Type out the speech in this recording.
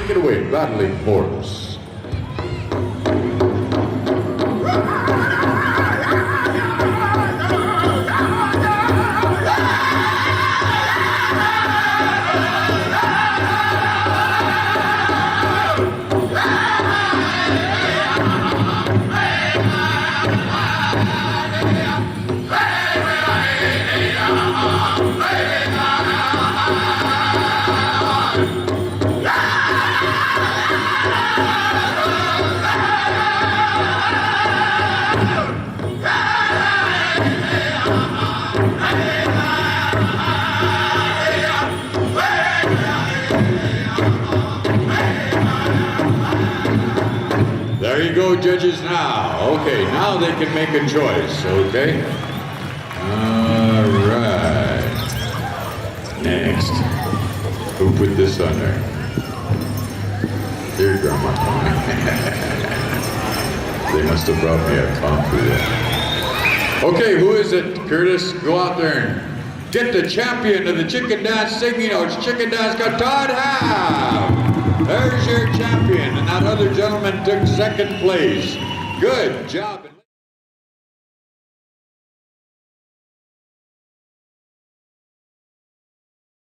Take it away, Battling Horse. There you go, judges, now. Okay, now they can make a choice, okay? All right. Next. Who put this on there? Here, Grandma. They must have brought me a coffee there. Okay, who is it? Curtis, go out there and get the champion of the chicken dance singing notes. Chicken dance got Todd Half. There's your champion, and that other gentleman took second place. Good job.